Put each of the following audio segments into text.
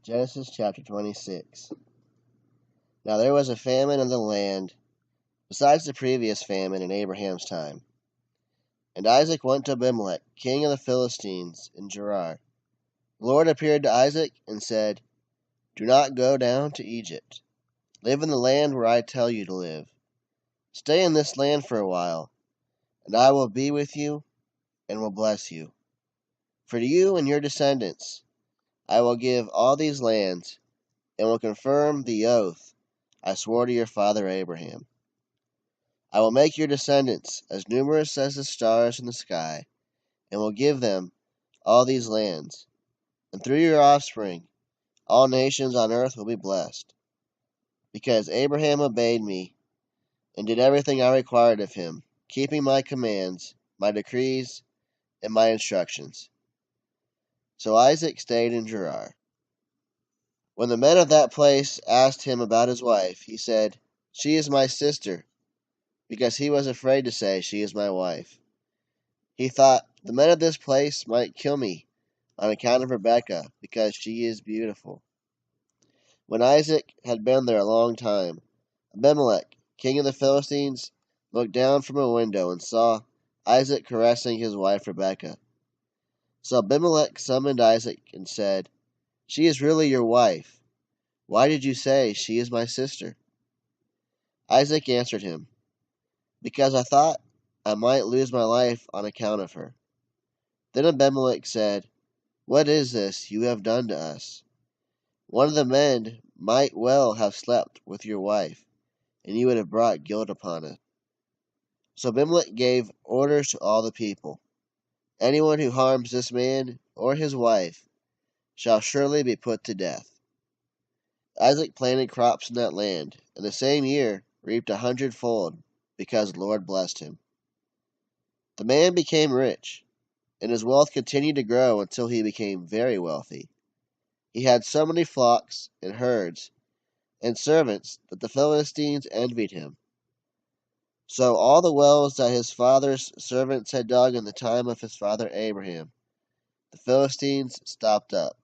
Genesis chapter 26. Now there was a famine in the land, besides the previous famine in Abraham's time. And Isaac went to Abimelech, king of the Philistines, in Gerar. The Lord appeared to Isaac and said, Do not go down to Egypt. Live in the land where I tell you to live. Stay in this land for a while, and I will be with you and will bless you. For you and your descendants I will give all these lands, and will confirm the oath I swore to your father Abraham. I will make your descendants as numerous as the stars in the sky, and will give them all these lands. And through your offspring, all nations on earth will be blessed, because Abraham obeyed me and did everything I required of him, keeping my commands, my decrees, and my instructions. So Isaac stayed in Gerar. When the men of that place asked him about his wife, he said, She is my sister, because he was afraid to say, She is my wife. He thought, The men of this place might kill me on account of Rebekah, because she is beautiful. When Isaac had been there a long time, Abimelech, king of the Philistines, looked down from a window and saw Isaac caressing his wife Rebekah. So Abimelech summoned Isaac and said, She is really your wife. Why did you say, She is my sister? Isaac answered him, Because I thought I might lose my life on account of her. Then Abimelech said, What is this you have done to us? One of the men might well have slept with your wife, and you would have brought guilt upon us. So Abimelech gave orders to all the people, Anyone who harms this man or his wife shall surely be put to death. Isaac planted crops in that land, and the same year reaped 100-fold, because the Lord blessed him. The man became rich, and his wealth continued to grow until he became very wealthy. He had so many flocks and herds and servants that the Philistines envied him. So all the wells that his father's servants had dug in the time of his father Abraham, the Philistines stopped up,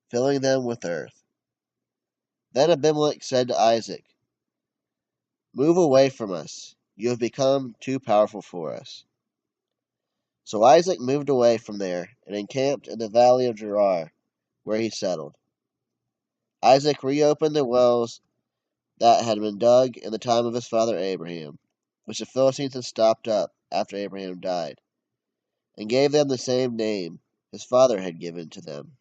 filling them with earth. Then Abimelech said to Isaac, Move away from us. You have become too powerful for us. So Isaac moved away from there and encamped in the valley of Gerar, where he settled. Isaac reopened the wells that had been dug in the time of his father Abraham, which the Philistines had stopped up after Abraham died, and gave them the same name his father had given to them.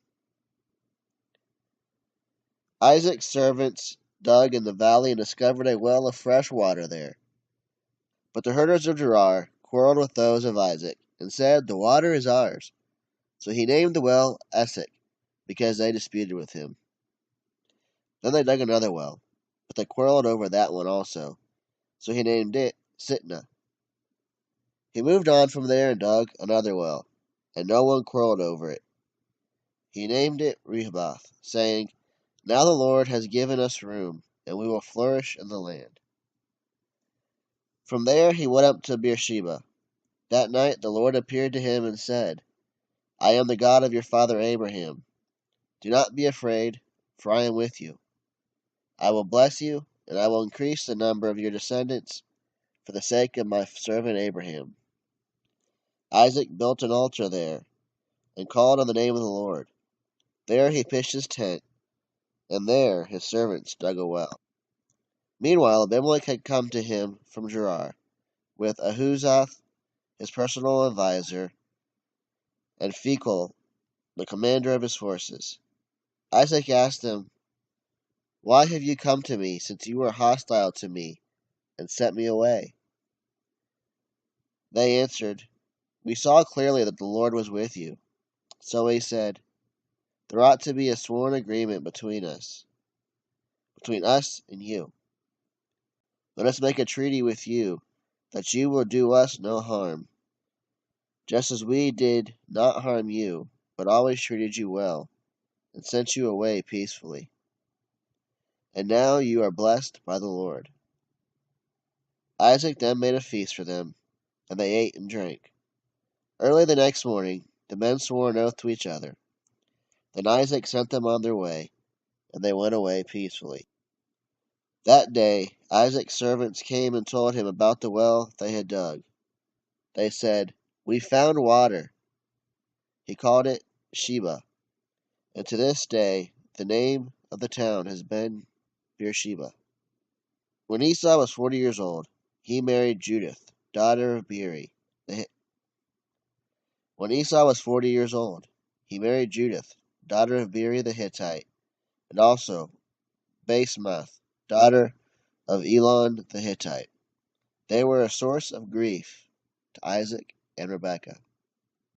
Isaac's servants dug in the valley and discovered a well of fresh water there. But the herders of Gerar quarreled with those of Isaac, and said, The water is ours. So he named the well Essek, because they disputed with him. Then they dug another well, but they quarreled over that one also. So he named it Sitnah. He moved on from there and dug another well, and no one quarreled over it. He named it Rehoboth, saying, Now the Lord has given us room, and we will flourish in the land. From there he went up to Beersheba. That night the Lord appeared to him and said, I am the God of your father Abraham. Do not be afraid, for I am with you. I will bless you, and I will increase the number of your descendants for the sake of my servant Abraham. Isaac built an altar there, and called on the name of the Lord. There he pitched his tent, and there his servants dug a well. Meanwhile Abimelech had come to him from Gerar, with Ahuzath, his personal adviser, and Phicol, the commander of his forces. Isaac asked them, Why have you come to me, since you were hostile to me, and sent me away? They answered, We saw clearly that the Lord was with you. So he said, There ought to be a sworn agreement between us and you. Let us make a treaty with you, that you will do us no harm, just as we did not harm you, but always treated you well, and sent you away peacefully. And now you are blessed by the Lord. Isaac then made a feast for them, and they ate and drank. Early the next morning, the men swore an oath to each other. Then Isaac sent them on their way, and they went away peacefully. That day Isaac's servants came and told him about the well they had dug. They said, "We found water." He called it Sheba, and to this day the name of the town has been Beersheba. When Esau was 40 years old, he married Judith, daughter of Beeri. When Esau was 40 years old, he married Judith, daughter of Beeri the Hittite, and also Basemath, daughter of Elon the Hittite. They were a source of grief to Isaac and Rebekah.